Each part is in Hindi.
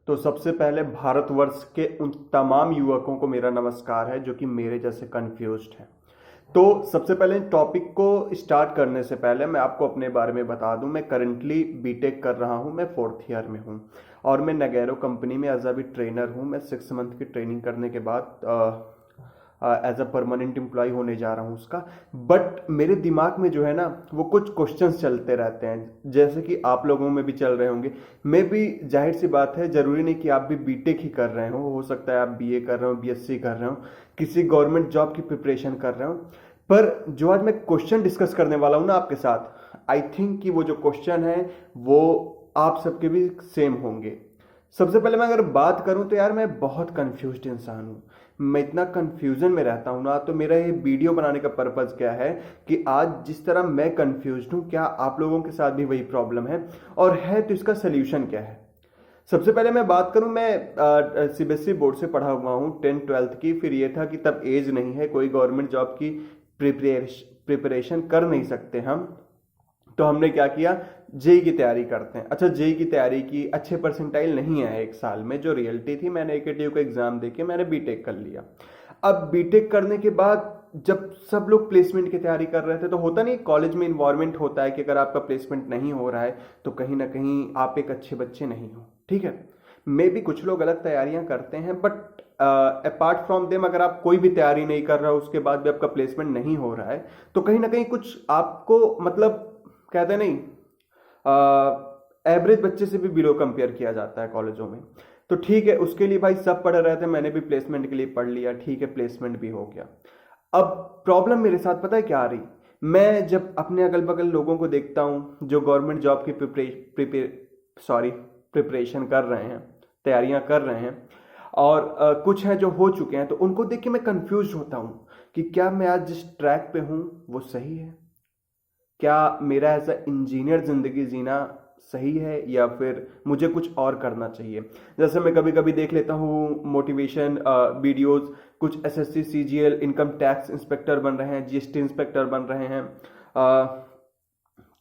तो सबसे पहले भारतवर्ष के उन तमाम युवकों को मेरा नमस्कार है जो कि मेरे जैसे कंफ्यूज्ड हैं। तो सबसे पहले टॉपिक को स्टार्ट करने से पहले मैं आपको अपने बारे में बता दूं, मैं करंटली बीटेक कर रहा हूं, मैं 4th ईयर में हूं और मैं नगैरो कंपनी में एज अ भी ट्रेनर हूं। मैं 6 मंथ की ट्रेनिंग करने के बाद एज अ परमानेंट एम्प्लॉय होने जा रहा हूँ उसका। बट मेरे दिमाग में जो है ना वो कुछ क्वेश्चंस चलते रहते हैं, जैसे कि आप लोगों में भी चल रहे होंगे। मैं भी, जाहिर सी बात है, जरूरी नहीं कि आप भी बीटेक ही कर रहे हो सकता है आप बीए कर रहे हो, बीएससी कर रहे हो, किसी गवर्नमेंट जॉब की प्रिपरेशन कर रहे हो। पर जो आज मैं क्वेश्चन डिस्कस करने वाला हूं ना आपके साथ, आई थिंक कि वो जो क्वेश्चन है वो आप सबके भी सेम होंगे। सबसे पहले मैं अगर बात करूं तो यार मैं बहुत कंफ्यूज्ड इंसान हूं। मैं इतना कंफ्यूजन में रहता हूं ना, तो मेरा ये वीडियो बनाने का पर्पस क्या है कि आज जिस तरह मैं कंफ्यूज्ड हूं, क्या आप लोगों के साथ भी वही प्रॉब्लम है, और है तो इसका सोल्यूशन क्या है। सबसे पहले मैं बात करूं, मैं सीबीएसई बोर्ड से पढ़ा हुआ हूं 10th-12th की। फिर ये था कि तब एज नहीं है, कोई गवर्नमेंट जॉब की प्रिपरेशन कर नहीं सकते हम, तो हमने क्या किया, जेई की तैयारी करते हैं। अच्छा, जेई की तैयारी की, अच्छे परसेंटाइल नहीं आए एक साल में, जो रियलिटी थी, मैंने एकेटीयू का एग्जाम देके मैंने बीटेक कर लिया। अब बीटेक करने के बाद जब सब लोग प्लेसमेंट की तैयारी कर रहे थे, तो होता नहीं, कॉलेज में इन्वायरमेंट होता है कि अगर आपका प्लेसमेंट नहीं हो रहा है तो कहीं ना कहीं आप एक अच्छे बच्चे नहीं हो। ठीक है, मे भी कुछ लोग अलग तैयारियां करते हैं, बट अपार्ट फ्रॉम देम अगर आप कोई भी तैयारी नहीं कर रहे हो, उसके बाद भी आपका प्लेसमेंट नहीं हो रहा है, तो कहीं ना कहीं कुछ आपको, मतलब कहते नहीं, एवरेज बच्चे से भी बिलो कंपेयर किया जाता है कॉलेजों में। तो ठीक है, उसके लिए भाई सब पढ़ रहे थे, मैंने भी प्लेसमेंट के लिए पढ़ लिया, ठीक है, प्लेसमेंट भी हो गया। अब प्रॉब्लम मेरे साथ पता है क्या आ रही, मैं जब अपने अगल बगल लोगों को देखता हूं जो गवर्नमेंट जॉब की प्रिपरेशन कर रहे हैं, तैयारियां कर रहे हैं, और कुछ हैं जो हो चुके हैं, तो उनको देख के मैं कंफ्यूज होता हूं कि क्या मैं आज जिस ट्रैक पे हूं वो सही है, क्या मेरा ऐसा इंजीनियर जिंदगी जीना सही है, या फिर मुझे कुछ और करना चाहिए। जैसे मैं कभी कभी देख लेता हूँ मोटिवेशन वीडियोस, कुछ SSC CGL income tax inspector बन रहे हैं, जीएसटी इंस्पेक्टर बन रहे हैं,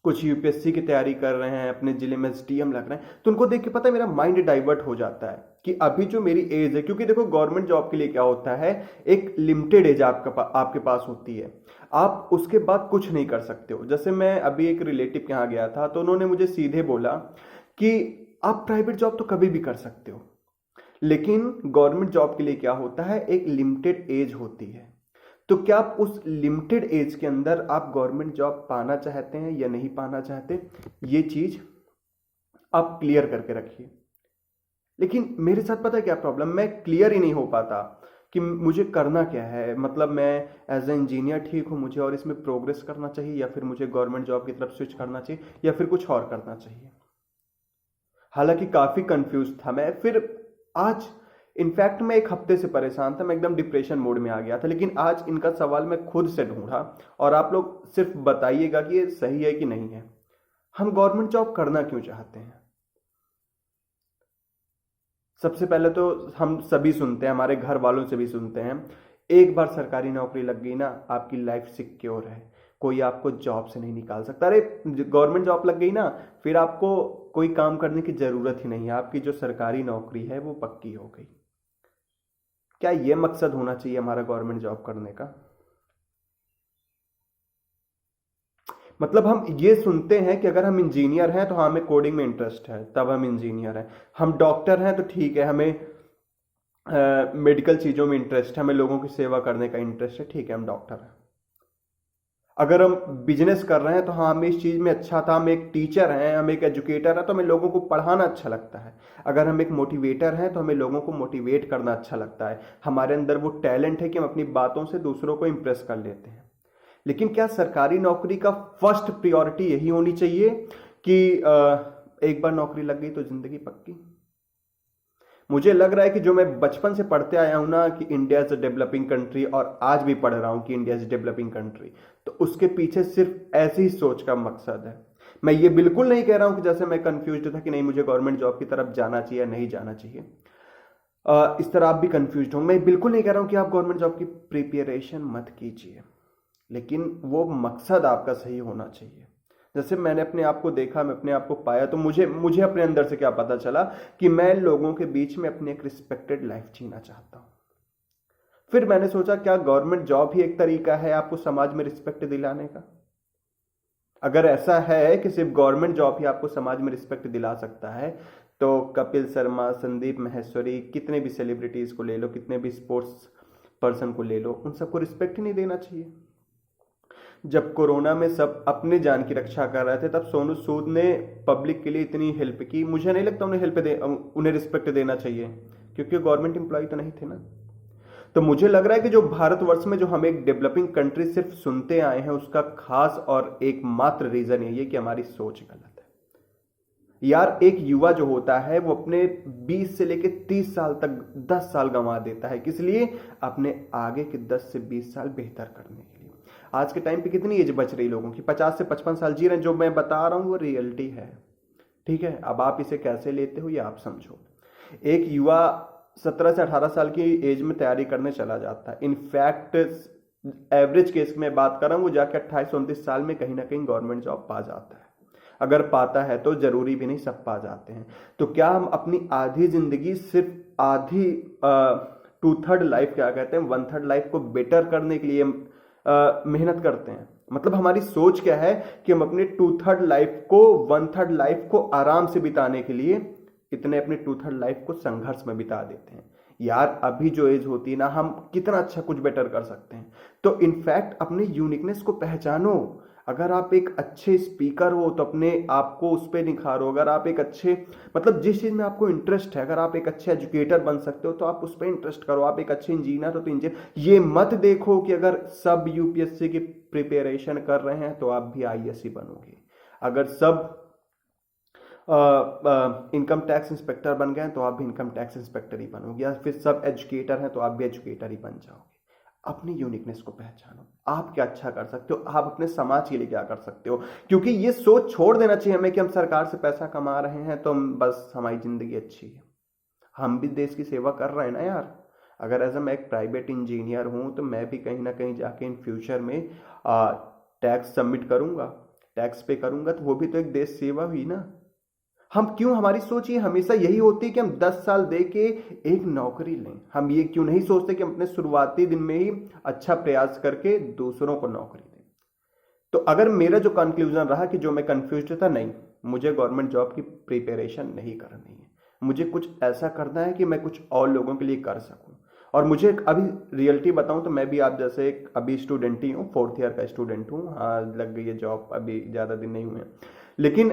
कुछ यूपीएससी की तैयारी कर रहे हैं, अपने जिले में एसडीएम लग रहे हैं। तो उनको देख के पता है मेरा माइंड डाइवर्ट हो जाता है कि अभी जो मेरी एज है, क्योंकि देखो गवर्नमेंट जॉब के लिए क्या होता है, एक लिमिटेड एज आपके पास होती है, आप उसके बाद कुछ नहीं कर सकते हो। जैसे मैं अभी एक रिलेटिव के यहाँ गया था, तो उन्होंने मुझे सीधे बोला कि आप प्राइवेट जॉब तो कभी भी कर सकते हो, लेकिन गवर्नमेंट जॉब के लिए क्या होता है, एक लिमिटेड एज होती है। तो क्या आप उस लिमिटेड एज के अंदर आप गवर्नमेंट जॉब पाना चाहते हैं या नहीं पाना चाहते, ये चीज आप क्लियर करके रखिए। लेकिन मेरे साथ पता है क्या प्रॉब्लम, मैं क्लियर ही नहीं हो पाता कि मुझे करना क्या है। मतलब मैं एज ए इंजीनियर ठीक हूं, मुझे और इसमें प्रोग्रेस करना चाहिए, या फिर मुझे गवर्नमेंट जॉब की तरफ स्विच करना चाहिए, या फिर कुछ और करना चाहिए। हालांकि काफी कंफ्यूज था मैं। फिर आज, इनफैक्ट मैं एक हफ्ते से परेशान था, मैं एकदम डिप्रेशन मोड में आ गया था, लेकिन आज इनका सवाल मैं खुद से ढूंढा। और आप लोग सिर्फ बताइएगा कि ये सही है कि नहीं है। हम गवर्नमेंट जॉब करना क्यों चाहते हैं? सबसे पहले तो हम सभी सुनते हैं, हमारे घर वालों से भी सुनते हैं, एक बार सरकारी नौकरी लग गई ना, आपकी लाइफ सिक्योर है, कोई आपको जॉब से नहीं निकाल सकता। अरे गवर्नमेंट जॉब लग गई ना, फिर आपको कोई काम करने की जरूरत ही नहीं है, आपकी जो सरकारी नौकरी है वो पक्की हो गई। क्या ये मकसद होना चाहिए हमारा गवर्नमेंट जॉब करने का? मतलब हम ये सुनते हैं कि अगर हम इंजीनियर हैं तो हमें कोडिंग में इंटरेस्ट है, तब हम इंजीनियर हैं। हम डॉक्टर हैं तो ठीक है, हमें मेडिकल चीजों में इंटरेस्ट है, हमें लोगों की सेवा करने का इंटरेस्ट है, ठीक है, हम डॉक्टर हैं। अगर हम बिजनेस कर रहे हैं तो हाँ, हमें इस चीज में अच्छा था, हम एक टीचर हैं, हम एक एजुकेटर हैं, तो हमें लोगों को पढ़ाना अच्छा लगता है। अगर हम एक मोटिवेटर हैं तो हमें लोगों को मोटिवेट करना अच्छा लगता है, हमारे अंदर वो टैलेंट है कि हम अपनी बातों से दूसरों को इंप्रेस कर लेते हैं। लेकिन क्या सरकारी नौकरी का फर्स्ट प्रायोरिटी यही होनी चाहिए कि एक बार नौकरी लग गई तो जिंदगी पक्की? मुझे लग रहा है कि जो मैं बचपन से पढ़ते आया हूं ना कि India is a developing country, और आज भी पढ़ रहा हूं कि इंडिया इज डेवलपिंग कंट्री, तो उसके पीछे सिर्फ ऐसी ही सोच का मकसद है। मैं ये बिल्कुल नहीं कह रहा हूं कि जैसे मैं कंफ्यूज था कि नहीं मुझे गवर्नमेंट जॉब की तरफ जाना चाहिए या नहीं जाना चाहिए, इस तरह आप भी कंफ्यूज हो। मैं बिल्कुल नहीं कह रहा हूं कि आप गवर्नमेंट जॉब की प्रिपरेशन मत कीजिए, लेकिन वो मकसद आपका सही होना चाहिए। जैसे मैंने अपने आप को देखा, मैं अपने आप को पाया, तो मुझे मुझे अपने अंदर से क्या पता चला कि मैं लोगों के बीच में अपनी एक रिस्पेक्टेड लाइफ जीना चाहता हूं। फिर मैंने सोचा क्या गवर्नमेंट जॉब ही एक तरीका है आपको समाज में रिस्पेक्ट दिलाने का? अगर ऐसा है कि सिर्फ गवर्नमेंट जॉब ही आपको समाज में रिस्पेक्ट दिला सकता है, तो कपिल शर्मा, संदीप माहेश्वरी, कितने भी सेलिब्रिटीज को ले लो, कितने भी स्पोर्ट्स पर्सन को ले लो, उन सबको रिस्पेक्ट ही नहीं देना चाहिए। जब कोरोना में सब अपने जान की रक्षा कर रहे थे, तब सोनू सूद ने पब्लिक के लिए इतनी हेल्प की। मुझे नहीं लगता उन्हें रिस्पेक्ट देना चाहिए, क्योंकि गवर्नमेंट एम्प्लॉय तो नहीं थे ना। तो मुझे लग रहा है कि जो भारतवर्ष में जो हम एक डेवलपिंग कंट्री सिर्फ सुनते आए हैं, उसका खास और एकमात्र रीजन यही है कि हमारी सोच गलत है। यार, एक युवा जो होता है वो अपने 20 से लेकर 30 साल तक 10 साल गंवा देता है, किस लिए? अपने आगे के 10 से 20 साल बेहतर करने के लिए। आज के टाइम पे कितनी एज बच रही लोगों की? 50 से 55 साल जी रहे हैं। जो मैं बता रहा हूं वो रियलिटी है, ठीक है? अब आप इसे कैसे लेते हो ये आप समझो। एक युवा 17 से 18 साल की एज में तैयारी करने चला जाता है। इनफैक्ट एवरेज केस में बात कर रहा हूं, वो जाके 28-29 साल में कहीं ना कहीं गवर्नमेंट जॉब पा जाता है। अगर पाता है तो, जरूरी भी नहीं सब पा जाते हैं। तो क्या हम अपनी आधी जिंदगी सिर्फ आधी 2/3 लाइफ, क्या कहते हैं, 1/3 लाइफ को बेटर करने के लिए मेहनत करते हैं? मतलब हमारी सोच क्या है कि हम अपने 2/3 लाइफ को 1/3 लाइफ को आराम से बिताने के लिए इतने अपने 2/3 लाइफ को संघर्ष में बिता देते हैं। यार, अभी जो एज होती है ना, हम कितना अच्छा कुछ बेटर कर सकते हैं। तो इनफैक्ट अपने यूनिकनेस को पहचानो। अगर आप एक अच्छे स्पीकर हो तो अपने आप को उस पर निखारो। अगर आप एक अच्छे, मतलब जिस चीज में आपको इंटरेस्ट है, अगर आप एक अच्छे एजुकेटर बन सकते हो तो आप उस पर इंटरेस्ट करो। आप एक अच्छे इंजीनियर हो तो इंजीनियर, ये मत देखो कि अगर सब यूपीएससी की प्रिपरेशन कर रहे हैं तो आप भी आईएएस ही बनोगे। अगर सब इनकम टैक्स इंस्पेक्टर बन गए तो आप भी इनकम टैक्स इंस्पेक्टर ही बनोगे, या फिर सब एजुकेटर हैं तो आप भी एजुकेटर ही बन जाओगे। अपनी यूनिकनेस को पहचानो। आप क्या अच्छा कर सकते हो, आप अपने समाज के लिए क्या कर सकते हो। क्योंकि ये सोच छोड़ देना चाहिए हमें कि हम सरकार से पैसा कमा रहे हैं तो बस हमारी जिंदगी अच्छी है। हम भी देश की सेवा कर रहे हैं ना यार। अगर एज मैं एक प्राइवेट इंजीनियर हूं तो मैं भी कहीं ना कहीं जाके इन फ्यूचर में टैक्स सबमिट करूंगा, टैक्स पे करूंगा, तो वो भी तो एक देश सेवा हुई ना। हम क्यों, हमारी सोच ये हमेशा यही होती है कि हम 10 साल दे के एक नौकरी लें। हम ये क्यों नहीं सोचते कि हम अपने शुरुआती दिन में ही अच्छा प्रयास करके दूसरों को नौकरी दें। तो अगर मेरा जो कंक्लूजन रहा कि जो मैं कंफ्यूज था, नहीं, मुझे गवर्नमेंट जॉब की प्रिपरेशन नहीं करनी है, मुझे कुछ ऐसा करना है कि मैं कुछ और लोगों के लिए कर सकूं। और मुझे अभी रियलिटी बताऊं तो मैं भी आप जैसे एक अभी स्टूडेंट ही हूँ, 4th ईयर का स्टूडेंट हूँ। हाँ, लग गई है जॉब, अभी ज़्यादा दिन नहीं हुए, लेकिन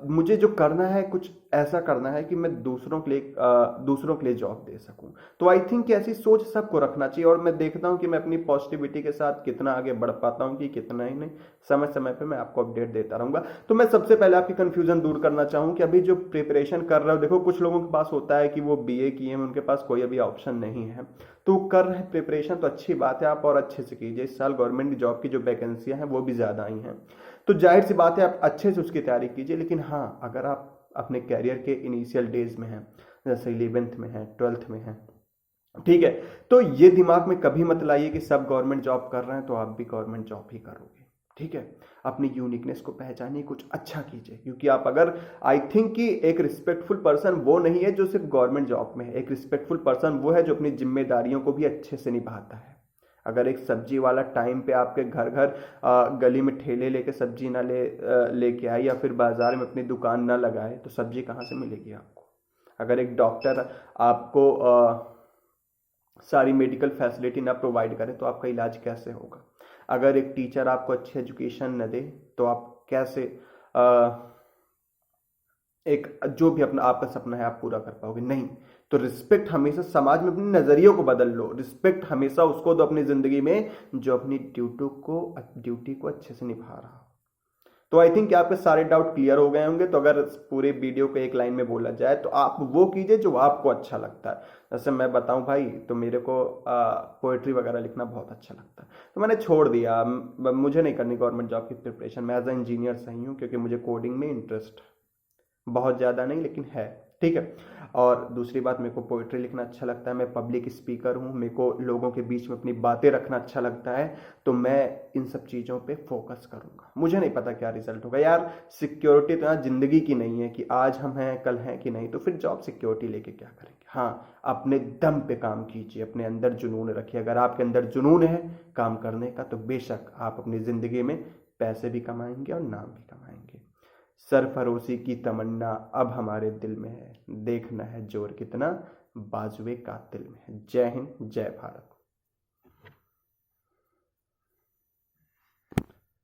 मुझे जो करना है, कुछ ऐसा करना है कि मैं दूसरों के लिए जॉब दे सकूं। तो आई थिंक ऐसी सोच सबको रखना चाहिए। और मैं देखता हूं कि मैं अपनी पॉजिटिविटी के साथ कितना आगे बढ़ पाता हूं कि कितना ही नहीं। समय समय पे मैं आपको अपडेट देता रहूंगा। तो मैं सबसे पहले आपकी कंफ्यूजन दूर करना चाहूँ कि अभी जो प्रिपरेशन कर रहे हो, देखो कुछ लोगों के पास होता है कि वो बीए किए हैं, उनके पास कोई अभी ऑप्शन नहीं है, तो कर रहे हैं प्रिपरेशन, तो अच्छी बात है, आप और अच्छे से कीजिए। इस साल गवर्नमेंट जॉब की जो वैकेंसियां हैं वो भी ज़्यादा आई हैं, तो जाहिर सी बात है आप अच्छे से उसकी तैयारी कीजिए। लेकिन हाँ, अगर आप अपने कैरियर के इनिशियल डेज में हैं, जैसे 11th में है, 12th में है, ठीक है, तो ये दिमाग में कभी मत लाइए कि सब गवर्नमेंट जॉब कर रहे हैं तो आप भी गवर्नमेंट जॉब ही करोगे। ठीक है, अपनी यूनिकनेस को पहचानिए, कुछ अच्छा कीजिए। क्योंकि आप अगर, आई थिंक कि एक रिस्पेक्टफुल पर्सन वो नहीं है जो सिर्फ गवर्नमेंट जॉब में है। एक रिस्पेक्टफुल पर्सन वो है जो अपनी जिम्मेदारियों को भी अच्छे से निभाता है। अगर एक सब्जी वाला टाइम पे आपके घर घर गली में ठेले लेके सब्जी ना लेके आए, या फिर बाजार में अपनी दुकान ना लगाए, तो सब्जी कहाँ से मिलेगी आपको। अगर एक डॉक्टर आपको सारी मेडिकल फैसिलिटी ना प्रोवाइड करे तो आपका इलाज कैसे होगा। अगर एक टीचर आपको अच्छी एजुकेशन न दे तो आप कैसे एक जो भी अपना आपका सपना है आप पूरा कर पाओगे। नहीं, तो रिस्पेक्ट हमेशा समाज में, अपने नजरियों को बदल लो। रिस्पेक्ट हमेशा उसको दो अपनी जिंदगी में जो अपनी ड्यूटी को अच्छे से निभा रहा हो। तो आई थिंक आपके सारे डाउट क्लियर हो गए होंगे। तो अगर पूरे वीडियो को एक लाइन में बोला जाए तो आप वो कीजिए जो आपको अच्छा लगता है। जैसे मैं बताऊं भाई, तो मेरे को पोएट्री वगैरह लिखना बहुत अच्छा लगता है, तो मैंने छोड़ दिया। मुझे नहीं करनी गवर्नमेंट जॉब की प्रिपरेशन। मैं एज ए इंजीनियर सही हूँ, क्योंकि मुझे कोडिंग में इंटरेस्ट है, बहुत ज़्यादा नहीं लेकिन है। ठीक है। और दूसरी बात, मेरे को पोइट्री लिखना अच्छा लगता है, मैं पब्लिक स्पीकर हूँ, मेरे को लोगों के बीच में अपनी बातें रखना अच्छा लगता है, तो मैं इन सब चीज़ों पे फोकस करूँगा। मुझे नहीं पता क्या रिजल्ट होगा यार, सिक्योरिटी तो यहाँ ज़िंदगी की नहीं है कि आज हम हैं कल हैं कि नहीं, तो फिर जॉब सिक्योरिटी लेके क्या करेंगे। हाँ, अपने दम पे काम कीजिए, अपने अंदर जुनून रखिए। अगर आपके अंदर जुनून है काम करने का, तो बेशक आप अपनी ज़िंदगी में पैसे भी कमाएंगे और नाम भी कमाएंगे। सरफरोशी की तमन्ना अब हमारे दिल में है, देखना है जोर कितना बाजुए कातिल में है। जय हिंद, जय भारत।